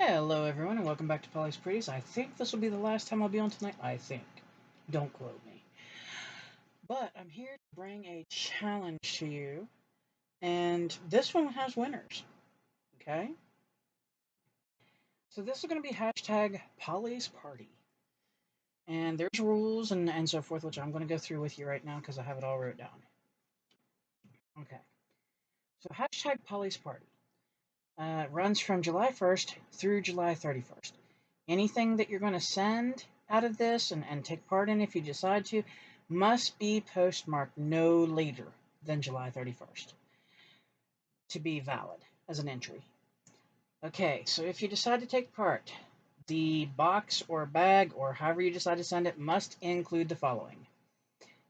Hello everyone and welcome back to Polly's Pretties. I think this will be the last time I'll be on tonight. I think. Don't quote me. But I'm here to bring a challenge to you. And this one has winners. Okay? So this is going to be hashtag Polly's Party. And there's rules and so forth, which I'm going to go through with you right now because I have it all wrote down. Okay. So hashtag Polly's Party runs from July 1st through July 31st. Anything that you're going to send out of this and take part in, if you decide to, must be postmarked no later than July 31st to be valid as an entry. Okay, so if you decide to take part, the box or bag or however you decide to send it must include the following: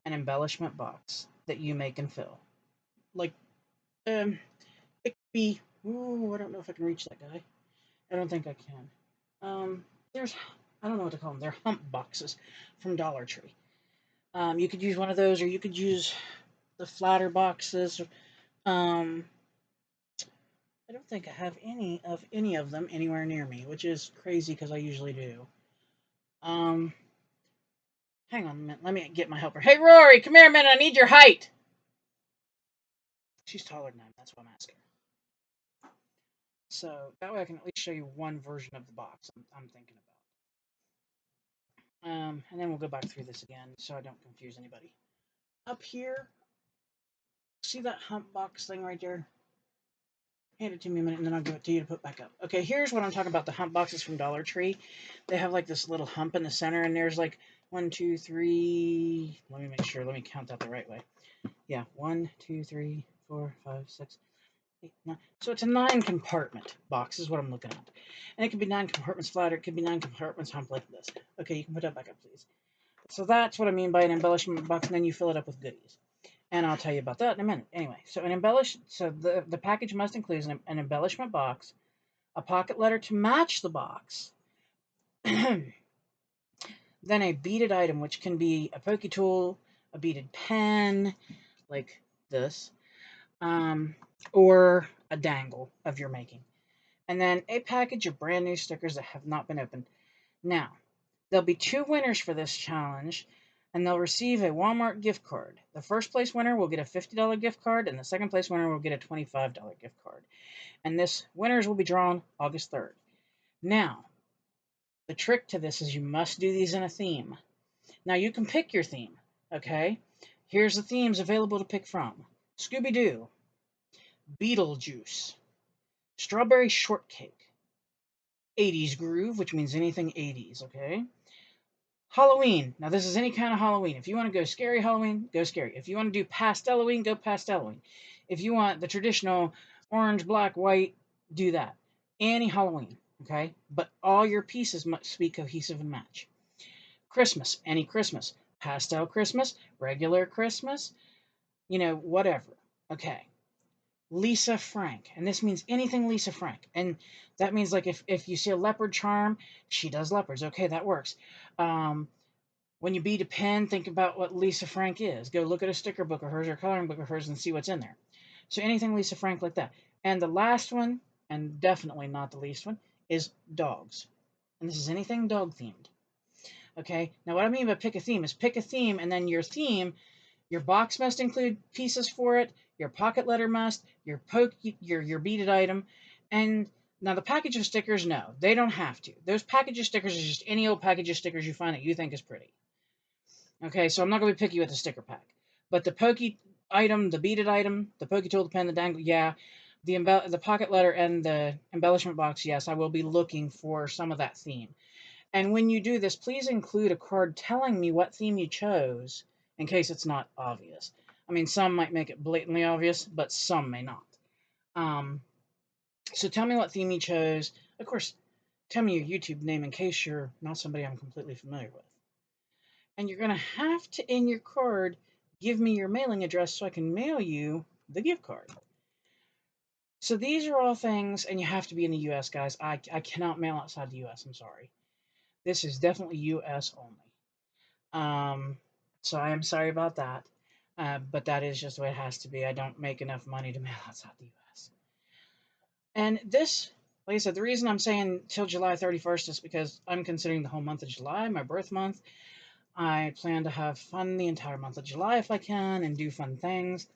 an embellishment box that you make and fill. Like, it could be, ooh, I don't know if I can reach that guy. I don't think I can. There's, I don't know what to call them. They're hump boxes from Dollar Tree. You could use one of those, or you could use the flatter boxes. Um, I don't think I have any of them anywhere near me, which is crazy because I usually do. Um, Hang on a minute. Let me get my helper. Hey, Rory, come here a minute. I need your height. She's taller than I am. That's why I'm asking. So that way I can at least show you one version of the box I'm thinking about. And then we'll go back through this again so I don't confuse anybody. Up here, see that hump box thing right there? Hand it to me a minute and then I'll give it to you to put back up. Okay, here's what I'm talking about. The hump boxes from Dollar Tree. They have like this little hump in the center and there's like 1, 2, 3. Let me make sure. Let me count that the right way. Yeah, 1, 2, 3, 4, 5, 6, 8, 9. So it's a 9-compartment box is what I'm looking at. And it could be 9 compartments flat or it could be 9 compartments hump like this. Okay, you can put that back up, please. So that's what I mean by an embellishment box, and then you fill it up with goodies. And I'll tell you about that in a minute. Anyway, so the package must include an embellishment box, a pocket letter to match the box, then a beaded item, which can be a pokey tool, a beaded pen, like this, or a dangle of your making. And then a package of brand new stickers that have not been opened. Now, there'll be 2 winners for this challenge, and they'll receive a Walmart gift card. The first place winner will get a $50 gift card, and the second place winner will get a $25 gift card. And this winners will be drawn August 3rd. Now, the trick to this is you must do these in a theme. Now, you can pick your theme, okay? Here's the themes available to pick from: Scooby-Doo, Beetlejuice, Strawberry Shortcake, 80s Groove, which means anything 80s, okay? Halloween. Now, this is any kind of Halloween. If you want to go scary Halloween, go scary. If you want to do Pastel-Halloween, go Pastel-Halloween. If you want the traditional orange, black, white, do that. Any Halloween, okay? But all your pieces must be cohesive and match. Christmas. Any Christmas. Pastel Christmas, regular Christmas, whatever. Okay. Lisa Frank. And this means anything Lisa Frank. And that means, like, if you see a leopard charm, she does leopards. Okay, that works. When you bead a pen, think about what Lisa Frank is. Go look at a sticker book of hers or a coloring book of hers and see what's in there. So anything Lisa Frank like that. And the last one, and definitely not the least one, is dogs. And this is anything dog themed. Okay, now what I mean by pick a theme is pick a theme, and then your theme, your box must include pieces for it, your pocket letter must, your beaded item, and now the package of stickers, no, they don't have to. Those package of stickers is just any old package of stickers you find that you think is pretty. Okay, so I'm not going to be picky with the sticker pack. But the pokey item, the beaded item, the pokey tool, the pen, the dangle, yeah. The pocket letter and the embellishment box, yes, I will be looking for some of that theme. And when you do this, please include a card telling me what theme you chose, in case it's not obvious. I mean, some might make it blatantly obvious, but some may not. So tell me what theme you chose. Of course, tell me your YouTube name in case you're not somebody I'm completely familiar with. And you're going to have to, in your card, give me your mailing address so I can mail you the gift card. So these are all things, and you have to be in the U.S., guys. I cannot mail outside the U.S., I'm sorry. This is definitely U.S. only. So I am sorry about that. But that is just the way it has to be. I don't make enough money to mail outside the U.S. And this Like I said, the reason I'm saying till July 31st is because I'm considering the whole month of July my birth month. I plan to have fun the entire month of July if I can and do fun things.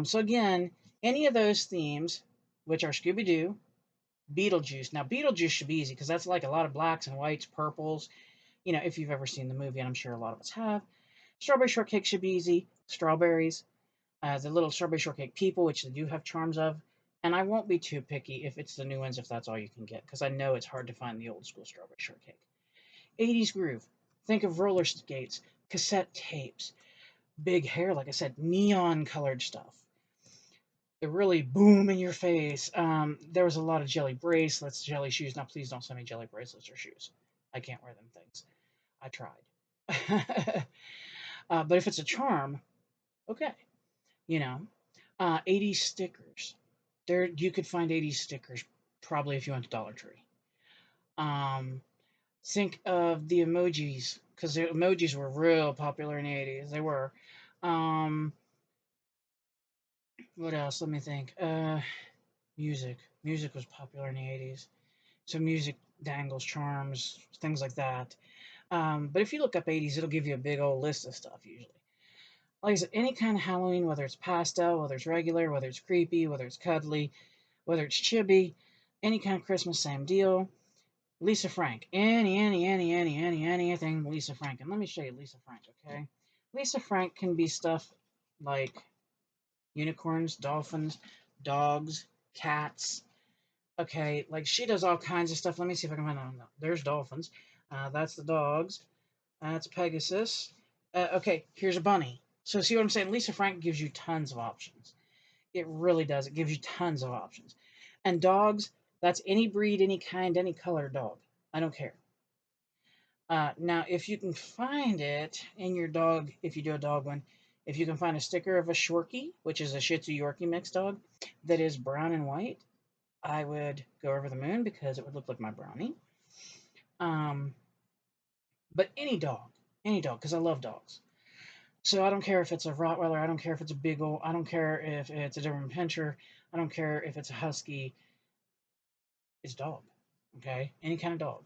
So again, any of those themes, which are Scooby Doo, Beetlejuice. Now, Beetlejuice should be easy because that's like a lot of blacks and whites, purples. You know, if you've ever seen the movie, and I'm sure a lot of us have. Strawberry shortcake should be easy. Strawberries, the little strawberry shortcake people, which they do have charms of. And I won't be too picky if it's the new ones, if that's all you can get, because I know it's hard to find the old school strawberry shortcake. 80s groove. Think of roller skates, cassette tapes, big hair, like I said, neon colored stuff. They really boom in your face. There was a lot of jelly bracelets, jelly shoes. Now, please don't send me jelly bracelets or shoes. I can't wear them things. I tried. But if it's a charm, okay. You know, 80s stickers. There, you could find 80s stickers probably if you went to Dollar Tree. Um, think of the emojis because the emojis were real popular in the 80s. They were. Um, what else? Let me think. Music. Music was popular in the 80s. So music, dangles, charms, things like that. But if you look up 80s, it'll give you a big old list of stuff usually. Like I said, any kind of Halloween, whether it's pastel, whether it's regular, whether it's creepy, whether it's cuddly, whether it's chibi, any kind of Christmas, same deal. Lisa Frank. Anything Lisa Frank. And let me show you Lisa Frank, okay? Lisa Frank can be stuff like unicorns, dolphins, dogs, cats. Okay, like she does all kinds of stuff. Let me see if I can find them. There's dolphins. That's the dogs. That's Pegasus. Okay, here's a bunny. So see what I'm saying? Lisa Frank gives you tons of options. It really does. It gives you tons of options. And dogs, that's any breed, any kind, any color dog. I don't care. Now, if you can find it in your dog, if you do a dog one, if you can find a sticker of a Shorkie, which is a Shih Tzu Yorkie mixed dog, that is brown and white, I would go over the moon because it would look like my brownie. Um, but any dog, because I love dogs. So I don't care if it's a Rottweiler, I don't care if it's a Beagle, I don't care if it's a Doberman Pinscher, I don't care if it's a Husky. It's dog, okay? Any kind of dog.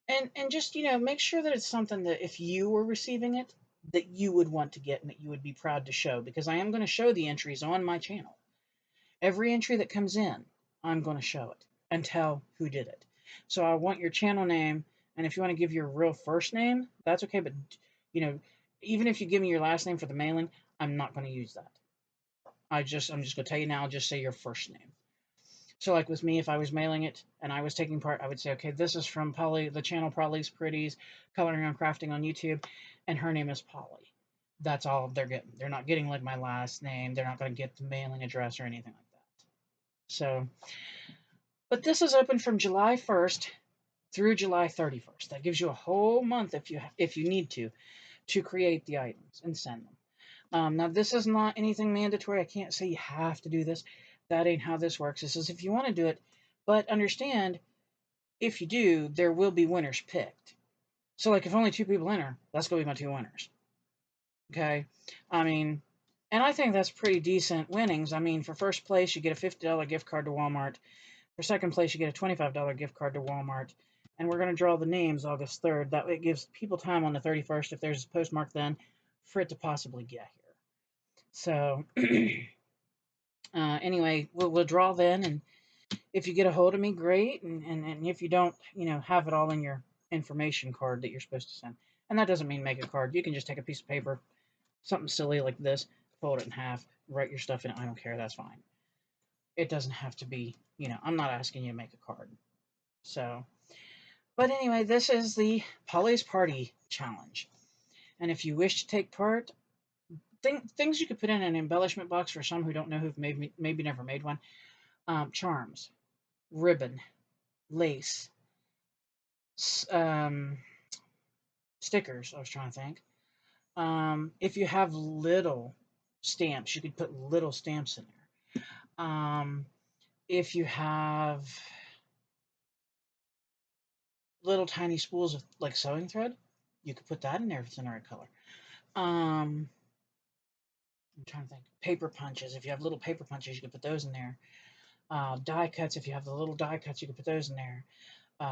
And just, make sure that it's something that if you were receiving it, that you would want to get and that you would be proud to show, because I am going to show the entries on my channel. Every entry that comes in, I'm going to show it and tell who did it. So I want your channel name, and if you want to give your real first name, that's okay, but, you know, even if you give me your last name for the mailing, I'm not going to use that. I'm just going to tell you now, I'll just say your first name. So, like with me, if I was mailing it and I was taking part, I would say, okay, this is from Polly, the channel Polly's Pretties, Coloring and Crafting on YouTube, and her name is Polly. That's all they're getting. They're not getting like my last name. They're not going to get the mailing address or anything like that. So, but this is open from July 1st through July 31st. That gives you a whole month if you need to create the items and send them. Now, this is not anything mandatory. I can't say you have to do this. That ain't how this works. This is if you want to do it. But understand, if you do, there will be winners picked. So, like, if only 2 people enter, that's going to be my 2 winners. Okay? I mean, and I think that's pretty decent winnings. I mean, for first place, you get a $50 gift card to Walmart. For second place, you get a $25 gift card to Walmart. And we're going to draw the names August 3rd. That way it gives people time on the 31st, if there's a postmark then, for it to possibly get here. So, anyway, we'll draw then, and if you get a hold of me, great, and if you don't, have it all in your information card that you're supposed to send. And that doesn't mean make a card. You can just take a piece of paper, something silly like this, fold it in half, write your stuff in it. I don't care. That's fine. It doesn't have to be, I'm not asking you to make a card. So, but anyway, this is the Polly's Party Challenge. And if you wish to take part, things you could put in an embellishment box for some who don't know who've maybe never made one. Charms, ribbon, lace, stickers. I was trying to think. If you have little stamps, you could put little stamps in there. If you have little tiny spools of like sewing thread, you could put that in there if it's in the right color. I'm trying to think. Paper punches. If you have little paper punches, you could put those in there. Die cuts, if you have the little die cuts, you can put those in there.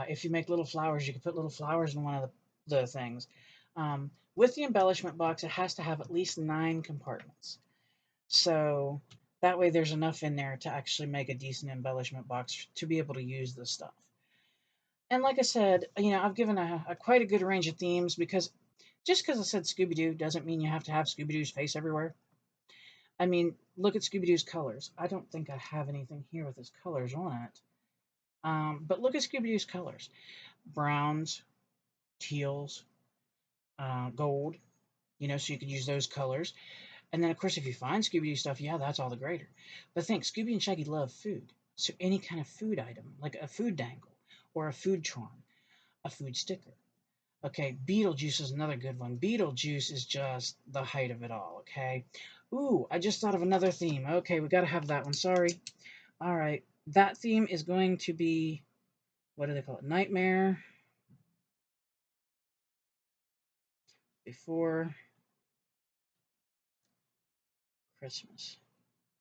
If you make little flowers, you can put little flowers in one of the things. With the embellishment box, it has to have at least 9 compartments. So that way there's enough in there to actually make a decent embellishment box to be able to use this stuff. And like I said, I've given a quite a good range of themes because just because I said Scooby-Doo doesn't mean you have to have Scooby-Doo's face everywhere. I mean, look at Scooby-Doo's colors. I don't think I have anything here with his colors on it. But look at Scooby-Doo's colors. Browns, teals, gold, so you could use those colors. And then, of course, if you find Scooby-Doo stuff, yeah, that's all the greater. But think, Scooby and Shaggy love food. So any kind of food item, like a food dangle, or a food charm, a food sticker. Okay, Beetlejuice is another good one. Beetlejuice is just the height of it all, okay? Ooh, I just thought of another theme. Okay, we gotta have that one, sorry. All right, that theme is going to be, what do they call it? Nightmare Before Christmas.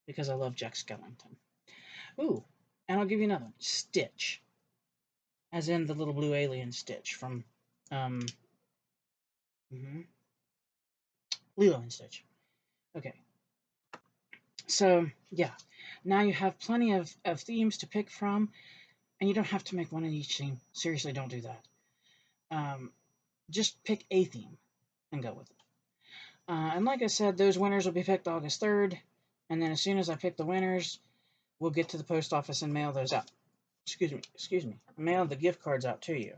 Because I love Jack Skellington. Ooh, and I'll give you another one. Stitch. As in the little blue alien Stitch from um, Lilo and Stitch. Okay, so yeah, now you have plenty of themes to pick from, and you don't have to make one in each theme. Seriously, don't do that. Just pick a theme and go with it. And like I said, those winners will be picked August 3rd, and then as soon as I pick the winners, we'll get to the post office and mail those out. Excuse me, mail the gift cards out to you.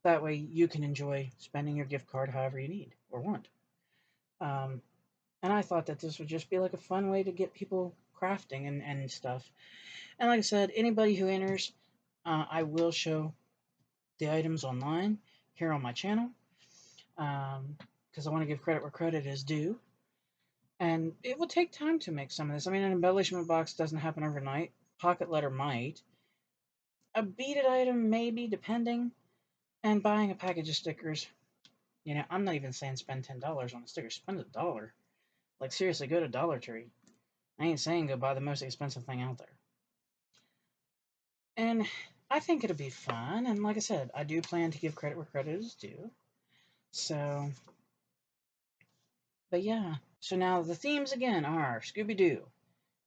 That way you can enjoy spending your gift card however you need or want. Um, and I thought that this would just be like a fun way to get people crafting and stuff. And like I said, anybody who enters, I will show the items online here on my channel because I want to give credit where credit is due. And it will take time to make some of this. I mean, an embellishment box doesn't happen overnight. Pocket letter might. A beaded item maybe, depending. And buying a package of stickers. I'm not even saying spend $10 on a sticker. Spend $1. Like, seriously, go to Dollar Tree. I ain't saying go buy the most expensive thing out there. And I think it'll be fun. And like I said, I do plan to give credit where credit is due. So, but yeah. So now the themes again are Scooby-Doo,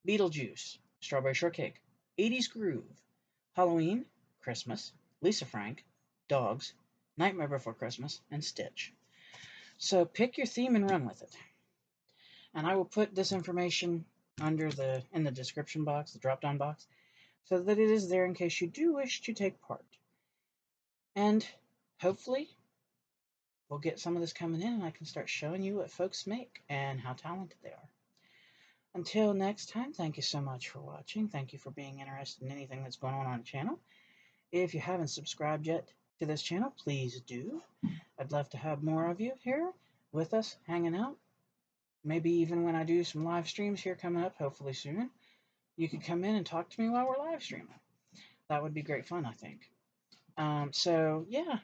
Beetlejuice, Strawberry Shortcake, 80s Groove, Halloween, Christmas, Lisa Frank, Dogs, Nightmare Before Christmas, and Stitch. So pick your theme and run with it. And I will put this information in the description box, the drop-down box, so that it is there in case you do wish to take part. And hopefully we'll get some of this coming in and I can start showing you what folks make and how talented they are. Until next time, thank you so much for watching. Thank you for being interested in anything that's going on the channel. If you haven't subscribed yet to this channel, please do. I'd love to have more of you here with us hanging out. Maybe even when I do some live streams here coming up, hopefully soon, you could come in and talk to me while we're live streaming. That would be great fun, I think. So yeah,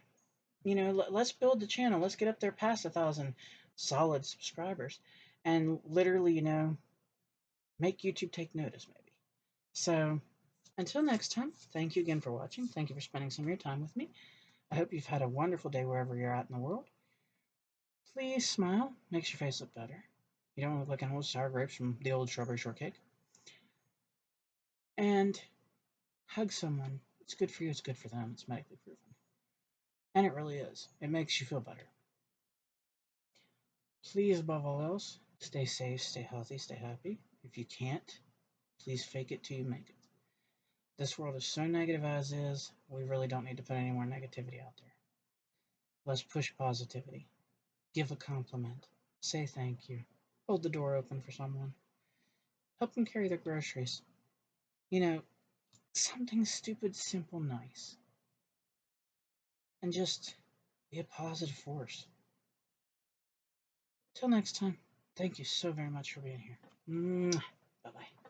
let's build the channel. Let's get up there past 1,000 solid subscribers, and literally, make YouTube take notice, maybe. So until next time, thank you again for watching. Thank you for spending some of your time with me. I hope you've had a wonderful day wherever you're at in the world. Please smile. Makes your face look better. You don't look like an old sour grapes from the old strawberry shortcake. And hug someone. It's good for you. It's good for them. It's medically proven. And it really is. It makes you feel better. Please, above all else, stay safe, stay healthy, stay happy. If you can't, please fake it till you make it. This world is so negative as is, we really don't need to put any more negativity out there. Let's push positivity. Give a compliment. Say thank you. Hold the door open for someone. Help them carry their groceries. Something stupid, simple, nice. And just be a positive force. Till next time, thank you so very much for being here. Bye-bye.